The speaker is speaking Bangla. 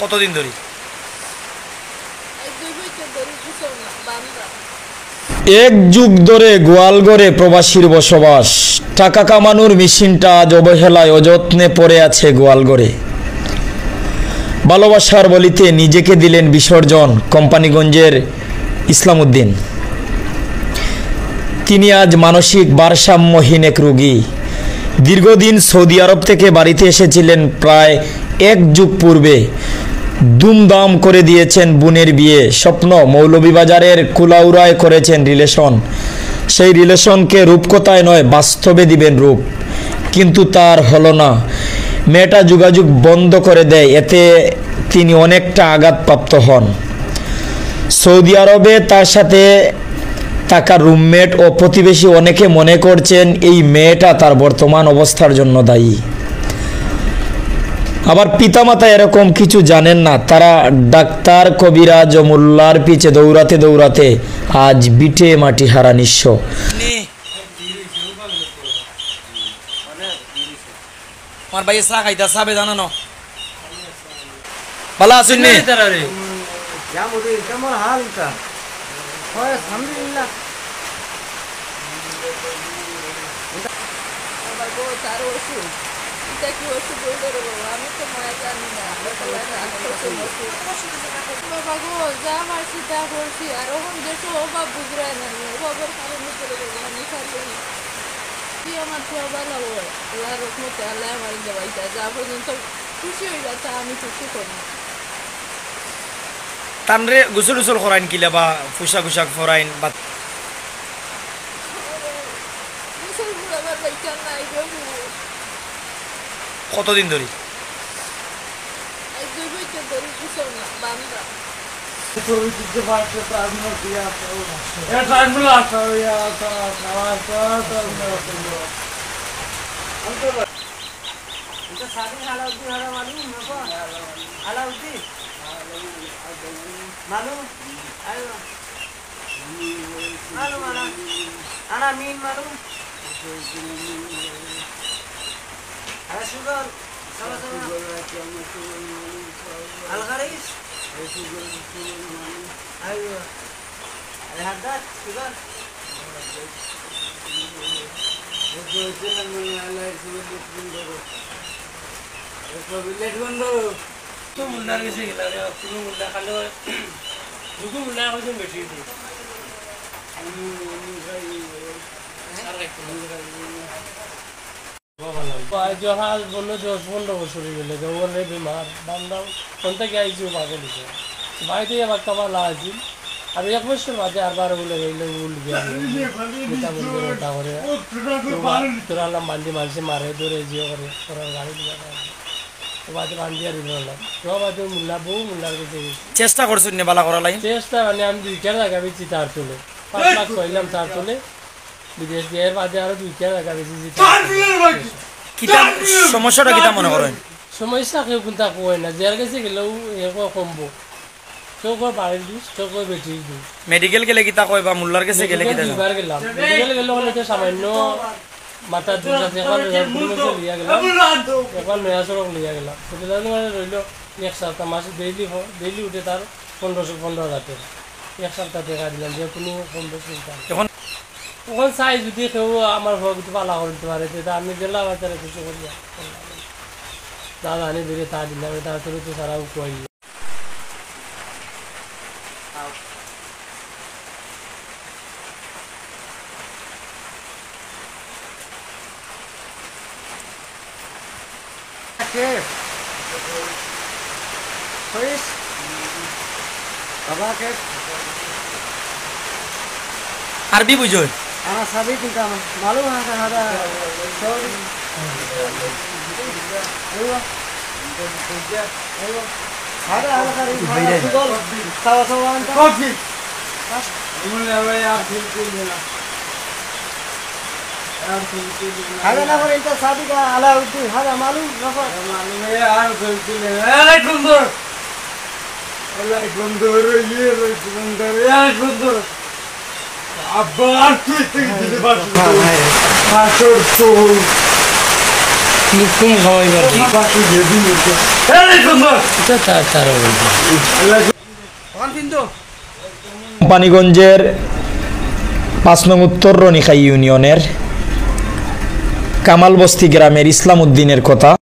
কতদিন ধরে? এক যুগ ধরে গোয়ালঘরে প্রবাসীর বসবাস। টাকা কামানোর মেশিনটা আজ অবহেলায় অযত্নে পড়ে আছে গোয়ালঘরে। ভালোবাসার বলিতে নিজেকে দিলেন বিসর্জন কোম্পানিগঞ্জের ইসলাম উদ্দিন। তিনি আজ মানসিক ভারসাম্যহীন এক রোগী। দীর্ঘদিন সৌদি আরব থেকে বাড়িতে এসেছিলেন প্রায় এক যুগ পূর্বে। দুমদাম করে দিয়েছেন বোনের বিয়ে। স্বপ্ন মৌলভীবাজারের কুলাউড়ায় করেছেন রিলেশন। সেই রিলেশনকে রূপকথায় নয় বাস্তবে দিবেন রূপ, কিন্তু তার হলো না। মেয়েটা যোগাযোগ বন্ধ করে দেয়। এতে তিনি অনেকটা আঘাতপ্রাপ্ত হন। সৌদি আরবে তার সাথে থাকা রুমমেট ও প্রতিবেশী অনেকে মনে করছেন এই মেয়েটা তার বর্তমান অবস্থার জন্য দায়ী। আবার পিতামাতা এরকম কিছু জানেন না। তারা ডাক্তার, কবিরাজ ও মোল্লার পিছে দৌড়াতে দৌড়াতে আজ বিটে মাটি হারা নিঃস্ব। আমার ভাই চা খাইতা চাবে জানানো ভালো আছেন নি? কেমন হালটা আলহামদুলিল্লাহ। আমি তো মায়া জানি না বাবা গো, যা মারছি তা করছি। আর ওখান দেশে অভাব বুঝরায় না, অভাবের কারণে চলে যাবো। আমি খালি কি আমার ছোয়া ভালো হয়, আল্লাহ রহমতে আল্লাহ আমার দেওয়াইটা যা পর্যন্ত খুশি হয়ে যাচ্ছে আমি খুশি করি। তানরে গোসল উসল করাইন কিলা বা পোশাক উশাক ফরাইন বা কতদিন ধরে? الغريش ايوه الهداد شجر জহাজ বললো 10-15 বছর হয়ে গেলে জঙ্গলে বেমার বান্দাও কোন থেকে আইছি পাগল হয়েছে বাড়িতে আবার কাবার লাগাইছিল। আর 1 বছর বাদে আরবার বলে গেলে উল গিয়া তোরা আলাম বান্ধি মানুষে মারে ধরে জিও করে তোরা গাড়ি দিয়া বাদে বান্ধি আর দিলাম তো বাদে মুল্লা বউ মুল্লার কাছে চেষ্টা করছেন নে বালা করা লাই? চেষ্টা মানে আমি 2 টাকা বেচি তার তোলে 5 লাখ কইলাম তার তোলে বিদেশ দিয়ে বাদে আরো 2 টাকা বেচি। কিতা সমস্যাটা কিতা মনে করেন? সমস্যা কেউ কোনটা কয় না, যার কাছে গেলেও এরকম কমবো। কেউ কয় বাড়ির দুষ, কেউ কয় বেটির দুষ। মেডিকেল গেলে কিতা কয় বা মোল্লার কাছে গেলে কিতা? দুইবার গেলাম। মেডিকেল গেলে হলে সামান্য মাথার দুষ আছে, এখন লিয়া গেলাম, এখন নয়া সড়ক লিয়া গেলাম। সেটা মানে রইল 1 সপ্তাহ মাসে ডেইলি উঠে তার 15,000 টাকা। 1 সপ্তাহ টাকা দিলাম, যে কোনো কম বেশি এখন ওখানে চাই যদি কেউ আমার ঘর কিছু পালা করতে পারে তো আমি গেলাম আমার তারা কিছু করি তা জানি বেরিয়ে তা দিলাম তারপরে তো তারাও কই আরবি বুঝো? أنا صديق أنت معلومة هذا سوري أيوة أيوة هذا غريب سوا سوا أنت كوفي هذا نفر أنت صديق على الدين هذا معلوم نفر معلوم يا عارف لا تنظر لا تنظر يا تنظر কম খাওয়াইবার বাকি যেদিন সুন্দর এটা তার কোম্পানিগঞ্জের 5 নং উত্তর রনিখাই ইউনিয়নের কামালবস্তি গ্রামের ইসলাম উদ্দিনের কথা।